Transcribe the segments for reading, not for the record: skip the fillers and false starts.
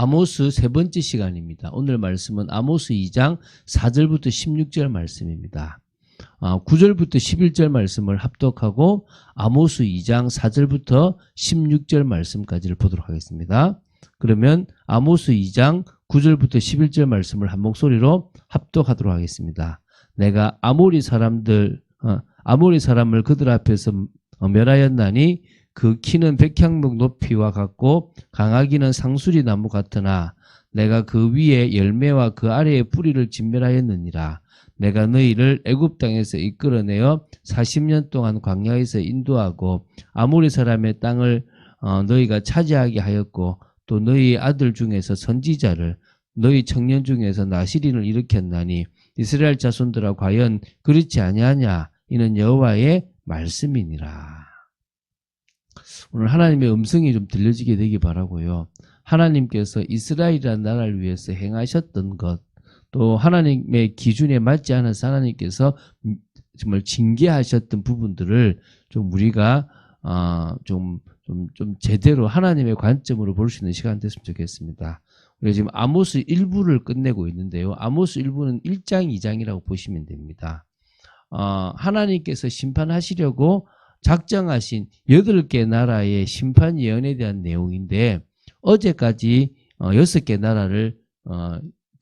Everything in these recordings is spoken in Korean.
아모스 세 번째 시간입니다. 오늘 말씀은 아모스 2장 4절부터 16절 말씀입니다. 9절부터 11절 말씀을 합독하고 아모스 2장 4절부터 16절 말씀까지를 보도록 하겠습니다. 그러면 아모스 2장 9절부터 11절 말씀을 한 목소리로 합독하도록 하겠습니다. 내가 아모리 사람을 그들 앞에서 멸하였나니 그 키는 백향목 높이와 같고 강하기는 상수리 나무 같으나 내가 그 위에 열매와 그 아래에 뿌리를 진멸하였느니라. 내가 너희를 애굽 땅에서 이끌어내어 40년 동안 광야에서 인도하고 아모리 사람의 땅을 너희가 차지하게 하였고 또 너희 아들 중에서 선지자를 너희 청년 중에서 나시린을 일으켰나니 이스라엘 자손들아 과연 그렇지 아니하냐. 이는 여호와의 말씀이니라. 오늘 하나님의 음성이 좀 들려지게 되기 바라고요. 하나님께서 이스라엘이라는 나라를 위해서 행하셨던 것, 또 하나님의 기준에 맞지 않아서 하나님께서 정말 징계하셨던 부분들을 좀 우리가 좀 제대로 하나님의 관점으로 볼 수 있는 시간 됐으면 좋겠습니다. 우리가 지금 아모스 1부를 끝내고 있는데요. 아모스 1부는 1장, 2장이라고 보시면 됩니다. 하나님께서 심판하시려고 작정하신 8개 나라의 심판 예언에 대한 내용인데 어제까지 6개 나라를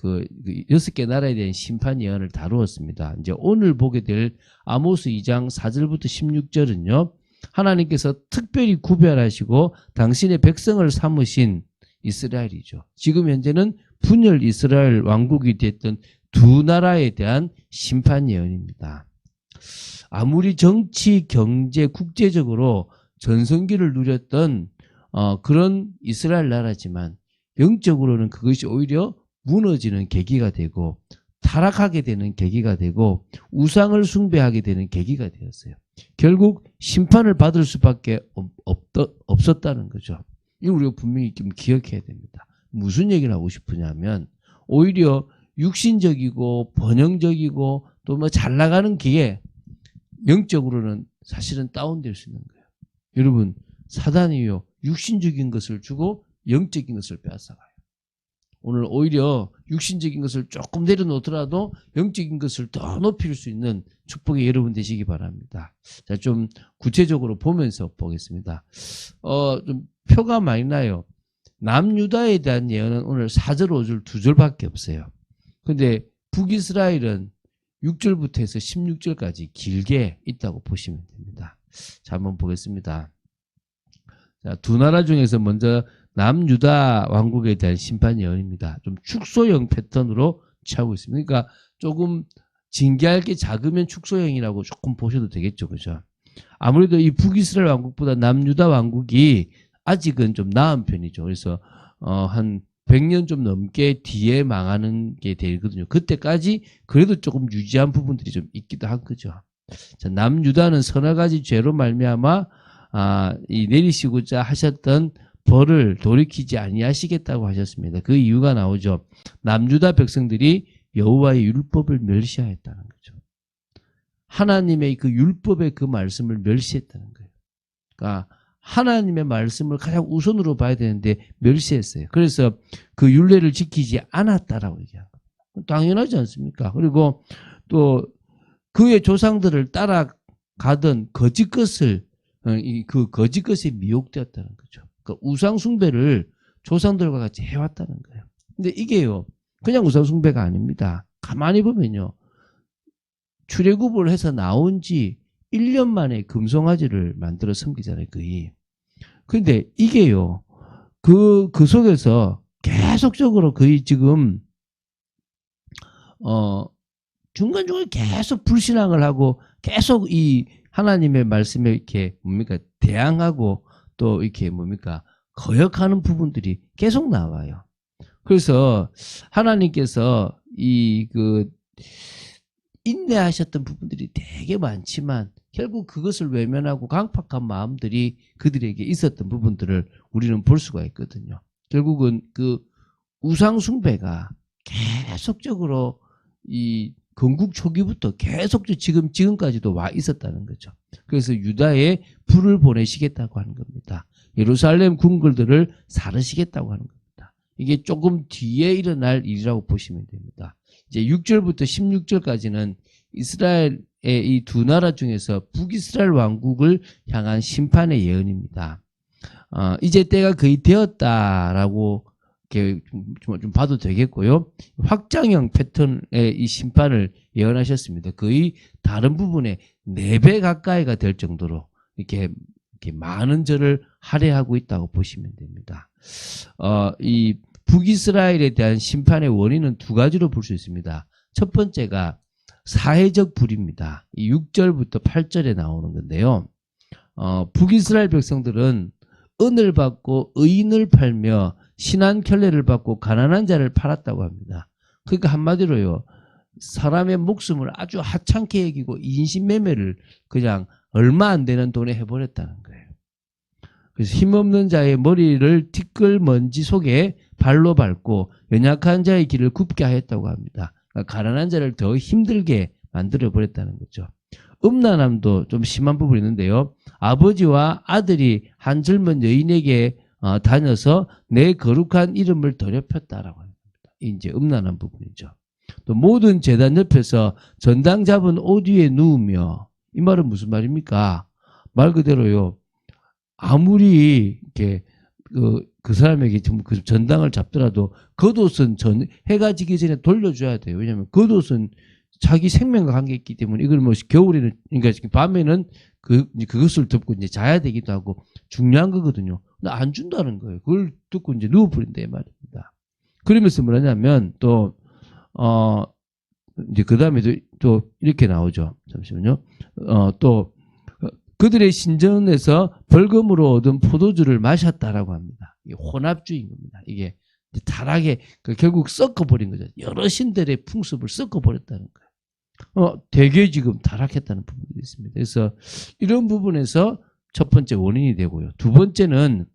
6개 나라에 대한 심판 예언을 다루었습니다. 이제 오늘 보게 될 아모스 2장 4절부터 16절은요. 하나님께서 특별히 구별하시고 당신의 백성을 삼으신 이스라엘이죠. 지금 현재는 분열 이스라엘 왕국이 됐던 두 나라에 대한 심판 예언입니다. 아무리 정치, 경제, 국제적으로 전성기를 누렸던 그런 이스라엘 나라지만 영적으로는 그것이 오히려 무너지는 계기가 되고 타락하게 되는 계기가 되고 우상을 숭배하게 되는 계기가 되었어요. 결국 심판을 받을 수밖에 없었다는 거죠. 이거 우리가 분명히 좀 기억해야 됩니다. 무슨 얘기를 하고 싶으냐면 오히려 육신적이고 번영적이고 또 뭐 잘 나가는 기회 영적으로는 사실은 다운될 수 있는 거예요. 여러분 사단이요 육신적인 것을 주고 영적인 것을 빼앗아가요. 오늘 오히려 육신적인 것을 조금 내려놓더라도 영적인 것을 더 높일 수 있는 축복의 여러분 되시기 바랍니다. 자, 좀 구체적으로 보면서 보겠습니다. 좀 표가 많이 나요. 남유다에 대한 예언은 오늘 4절, 5절, 2절밖에 없어요. 근데 북이스라엘은 6절부터 해서 16절까지 길게 있다고 보시면 됩니다. 자, 한번 보겠습니다. 자, 두 나라 중에서 먼저 남유다 왕국에 대한 심판 예언입니다. 좀 축소형 패턴으로 취하고 있습니다. 그러니까 조금 징계할 게 작으면 축소형이라고 조금 보셔도 되겠죠. 그죠? 아무래도 이 북이스라엘 왕국보다 남유다 왕국이 아직은 좀 나은 편이죠. 그래서 한 100년 좀 넘게 뒤에 망하는 게 되거든요. 그때까지 그래도 조금 유지한 부분들이 좀 있기도 한 거죠. 자, 남유다는 서너 가지 죄로 말미암아 이 내리시고자 하셨던 벌을 돌이키지 아니하시겠다고 하셨습니다. 그 이유가 나오죠. 남유다 백성들이 여호와의 율법을 멸시하였다는 거죠. 하나님의 그 율법의 그 말씀을 멸시했다는 거예요. 그러니까 하나님의 말씀을 가장 우선으로 봐야 되는데 멸시했어요. 그래서 그 율례를 지키지 않았다라고 얘기한 거예요. 당연하지 않습니까? 그리고 또 그의 조상들을 따라가던 거짓 것을 그 거짓 것에 미혹되었다는 거죠. 그러니까 우상 숭배를 조상들과 같이 해왔다는 거예요. 근데 이게요, 그냥 우상 숭배가 아닙니다. 가만히 보면요, 출애굽을 해서 나온 지 1년 만에 금송아지를 만들어 섬기잖아요, 거의. 근데 이게요, 그 속에서 계속적으로 거의 지금, 중간중간에 계속 불신앙을 하고 계속 이 하나님의 말씀에 이렇게 대항하고 또 이렇게 거역하는 부분들이 계속 나와요. 그래서 하나님께서 인내하셨던 부분들이 되게 많지만 결국 그것을 외면하고 강팍한 마음들이 그들에게 있었던 부분들을 우리는 볼 수가 있거든요. 결국은 그 우상 숭배가 계속적으로 이 건국 초기부터 계속 지금까지도 와 있었다는 거죠. 그래서 유다에 불을 보내시겠다고 하는 겁니다. 예루살렘 궁궐들을 사르시겠다고 하는 겁니다. 이게 조금 뒤에 일어날 일이라고 보시면 됩니다. 이제 6절부터 16절까지는 이스라엘의 이 두 나라 중에서 북이스라엘 왕국을 향한 심판의 예언입니다. 이제 때가 거의 되었다라고 이렇게 좀 봐도 되겠고요. 확장형 패턴의 이 심판을 예언하셨습니다. 거의 다른 부분에 4배 가까이가 될 정도로 이렇게 많은 절을 할애하고 있다고 보시면 됩니다. 이 북이스라엘에 대한 심판의 원인은 2가지로 볼 수 있습니다. 첫 번째가 사회적 불입니다. 이 6절부터 8절에 나오는 건데요. 북이스라엘 백성들은 은을 받고 의인을 팔며 신한 켤레를 받고 가난한 자를 팔았다고 합니다. 그러니까 한마디로요, 사람의 목숨을 아주 하찮게 여기고 인신매매를 그냥 얼마 안 되는 돈에 해버렸다는 거예요. 그래서 힘없는 자의 머리를 티끌먼지 속에 발로 밟고 연약한 자의 길을 굽게 하였다고 합니다. 그러니까 가난한 자를 더 힘들게 만들어버렸다는 거죠. 음란함도 좀 심한 부분이 있는데요. 아버지와 아들이 한 젊은 여인에게 다녀서 내 거룩한 이름을 더럽혔다라고 합니다. 이제 음란한 부분이죠. 또 모든 제단 옆에서 전당 잡은 옷 위에 누우며, 이 말은 무슨 말입니까? 말 그대로요, 아무리 이렇게 그 사람에게 그 전당을 잡더라도 겉옷은 해가 지기 전에 돌려줘야 돼요. 왜냐하면 겉옷은 자기 생명과 관계있기 때문에 이걸 뭐 겨울에는, 그러니까 밤에는 그것을 덮고 이제 자야 되기도 하고 중요한 거거든요. 근데 안 준다는 거예요. 그걸 듣고 이제 누워버린다 이 말입니다. 그러면서 뭐냐면 또 이제 그 다음에 또 이렇게 나오죠. 잠시만요. 또 그들의 신전에서 벌금으로 얻은 포도주를 마셨다라고 합니다. 이게 혼합주의인 겁니다. 이게 타락에 결국 섞어버린 거죠. 여러 신들의 풍습을 섞어버렸다는 거예요. 되게 지금 타락했다는 부분이 있습니다. 그래서 이런 부분에서 첫 번째 원인이 되고요. 두 번째는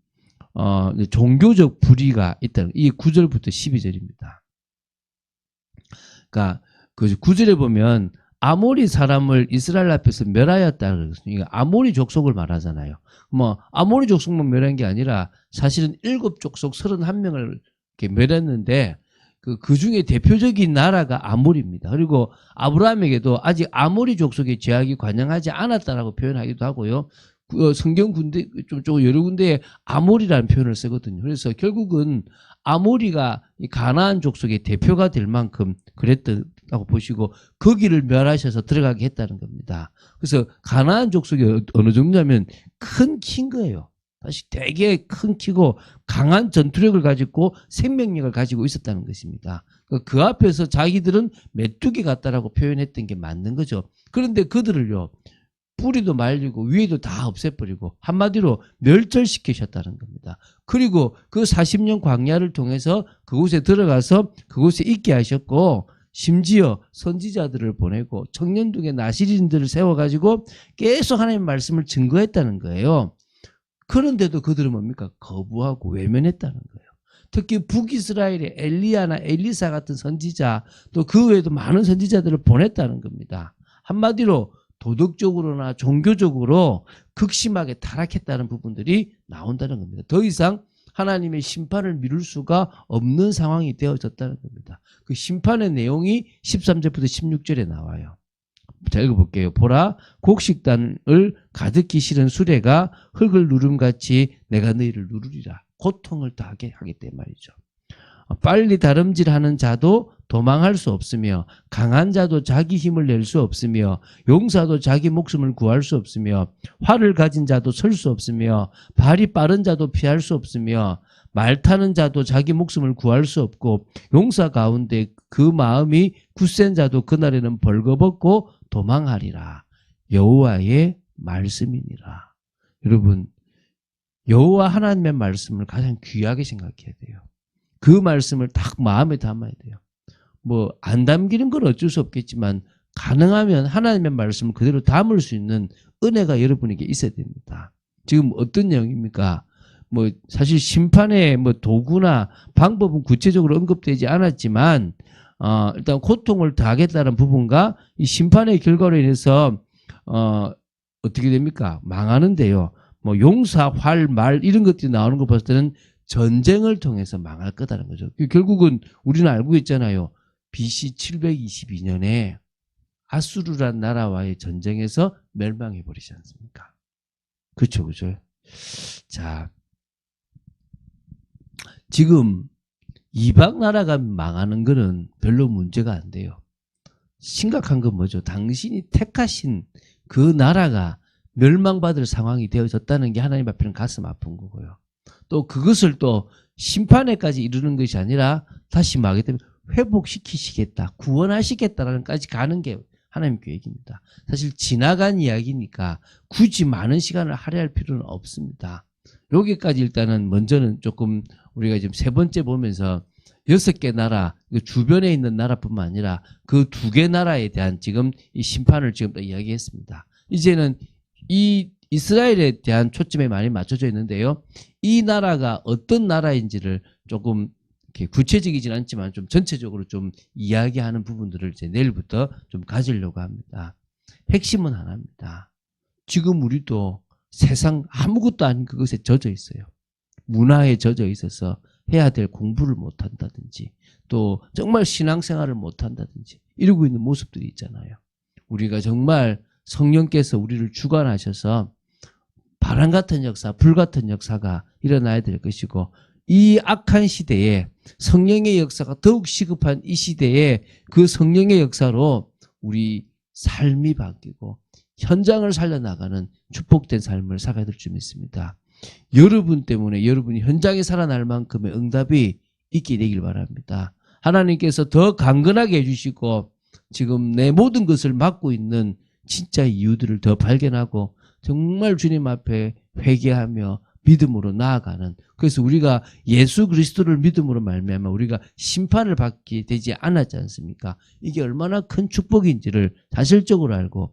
종교적 불의가 있다는, 이게 9절부터 12절입니다. 그러니까 그 9절에 보면 아모리 사람을 이스라엘 앞에서 멸하였다 그러거든요. 아모리 족속을 말하잖아요. 뭐 아모리 족속만 멸한 게 아니라 사실은 7족속 31명을 이렇게 멸했는데 그 중에 대표적인 나라가 아모리입니다. 그리고 아브라함에게도 아직 아모리 족속의 제약이 관영하지 않았다라고 표현하기도 하고요. 성경 군대 좀 여러 군데에 아모리라는 표현을 쓰거든요. 그래서 결국은 아모리가 이 가나안 족속의 대표가 될 만큼 그랬다고 보시고 거기를 멸하셔서 들어가게 했다는 겁니다. 그래서 가나안 족속이 어느 정도냐면 큰 키인 거예요. 다시 되게 큰 키고 강한 전투력을 가지고 생명력을 가지고 있었다는 것입니다. 그 앞에서 자기들은 메뚜기 같다라고 표현했던 게 맞는 거죠. 그런데 그들을요, 뿌리도 말리고 위에도 다 없애버리고 한마디로 멸절시키셨다는 겁니다. 그리고 그 40년 광야를 통해서 그곳에 들어가서 그곳에 있게 하셨고, 심지어 선지자들을 보내고 청년둥의 나시린들을 세워가지고 계속 하나님의 말씀을 증거했다는 거예요. 그런데도 그들은 뭡니까? 거부하고 외면했다는 거예요. 특히 북이스라엘의 엘리야나 엘리사 같은 선지자, 또 그 외에도 많은 선지자들을 보냈다는 겁니다. 한마디로 도덕적으로나 종교적으로 극심하게 타락했다는 부분들이 나온다는 겁니다. 더 이상 하나님의 심판을 미룰 수가 없는 상황이 되어졌다는 겁니다. 그 심판의 내용이 13절부터 16절에 나와요. 자, 읽어볼게요. 보라, 곡식단을 가득히 실은 수레가 흙을 누름같이 내가 너희를 누르리라. 고통을 당하게 하겠다 말이죠. 빨리 다름질하는 자도 도망할 수 없으며, 강한 자도 자기 힘을 낼 수 없으며, 용사도 자기 목숨을 구할 수 없으며, 활을 가진 자도 설 수 없으며, 발이 빠른 자도 피할 수 없으며, 말 타는 자도 자기 목숨을 구할 수 없고, 용사 가운데 그 마음이 굳센 자도 그날에는 벌거벗고 도망하리라. 여호와의 말씀이니라. 여러분, 여호와 하나님의 말씀을 가장 귀하게 생각해야 돼요. 그 말씀을 딱 마음에 담아야 돼요. 뭐 안 담기는 건 어쩔 수 없겠지만 가능하면 하나님의 말씀을 그대로 담을 수 있는 은혜가 여러분에게 있어야 됩니다. 지금 어떤 내용입니까? 뭐 사실 심판의 뭐 도구나 방법은 구체적으로 언급되지 않았지만 일단 고통을 당하겠다는 부분과 이 심판의 결과로 인해서 어떻게 됩니까? 망하는데요. 뭐 용사, 활, 말 이런 것들이 나오는 거 봤을 때는 전쟁을 통해서 망할 거다는 거죠. 결국은 우리는 알고 있잖아요. BC 722년에 아수르란 나라와의 전쟁에서 멸망해 버리지 않습니까? 그렇죠, 그렇죠. 자, 지금 이방 나라가 망하는 거는 별로 문제가 안 돼요. 심각한 건 뭐죠? 당신이 택하신 그 나라가 멸망받을 상황이 되어졌다는 게 하나님 앞에는 가슴 아픈 거고요. 또 그것을 또 심판에까지 이르는 것이 아니라 다시 말하기 때문에 회복시키시겠다, 구원하시겠다라는 까지 가는 게 하나님 계획입니다. 사실 지나간 이야기니까 굳이 많은 시간을 할애할 필요는 없습니다. 여기까지 일단은 먼저는 조금 우리가 지금 세 번째 보면서 6개 나라, 주변에 있는 나라뿐만 아니라 그 2개 나라에 대한 지금 이 심판을 지금 이야기했습니다. 이제는 이 이스라엘에 대한 초점이 많이 맞춰져 있는데요. 이 나라가 어떤 나라인지를 조금 이렇게 구체적이진 않지만 좀 전체적으로 좀 이야기하는 부분들을 이제 내일부터 좀 가지려고 합니다. 핵심은 하나입니다. 지금 우리도 세상 아무것도 아닌 그것에 젖어 있어요. 문화에 젖어 있어서 해야 될 공부를 못 한다든지 또 정말 신앙생활을 못 한다든지 이러고 있는 모습들이 있잖아요. 우리가 정말 성령께서 우리를 주관하셔서 바람 같은 역사, 불 같은 역사가 일어나야 될 것이고 이 악한 시대에 성령의 역사가 더욱 시급한 이 시대에 그 성령의 역사로 우리 삶이 바뀌고 현장을 살려나가는 축복된 삶을 살아야 될 줄 믿습니다. 여러분 때문에 여러분이 현장에 살아날 만큼의 응답이 있게 되길 바랍니다. 하나님께서 더 강건하게 해주시고 지금 내 모든 것을 막고 있는 진짜 이유들을 더 발견하고 정말 주님 앞에 회개하며 믿음으로 나아가는, 그래서 우리가 예수 그리스도를 믿음으로 말미암아 우리가 심판을 받게 되지 않았지 않습니까? 이게 얼마나 큰 축복인지를 사실적으로 알고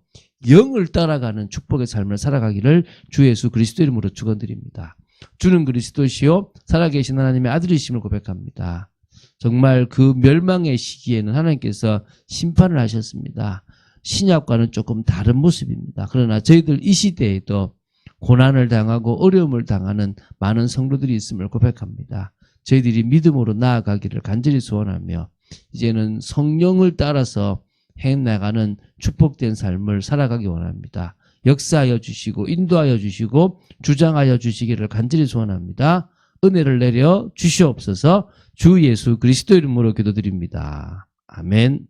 영을 따라가는 축복의 삶을 살아가기를 주 예수 그리스도 이름으로 축원드립니다. 주는 그리스도시요 살아계신 하나님의 아들이심을 고백합니다. 정말 그 멸망의 시기에는 하나님께서 심판을 하셨습니다. 신약과는 조금 다른 모습입니다. 그러나 저희들 이 시대에도 고난을 당하고 어려움을 당하는 많은 성도들이 있음을 고백합니다. 저희들이 믿음으로 나아가기를 간절히 소원하며 이제는 성령을 따라서 해나가는 축복된 삶을 살아가기 원합니다. 역사하여 주시고 인도하여 주시고 주장하여 주시기를 간절히 소원합니다. 은혜를 내려 주시옵소서. 주 예수 그리스도 이름으로 기도드립니다. 아멘.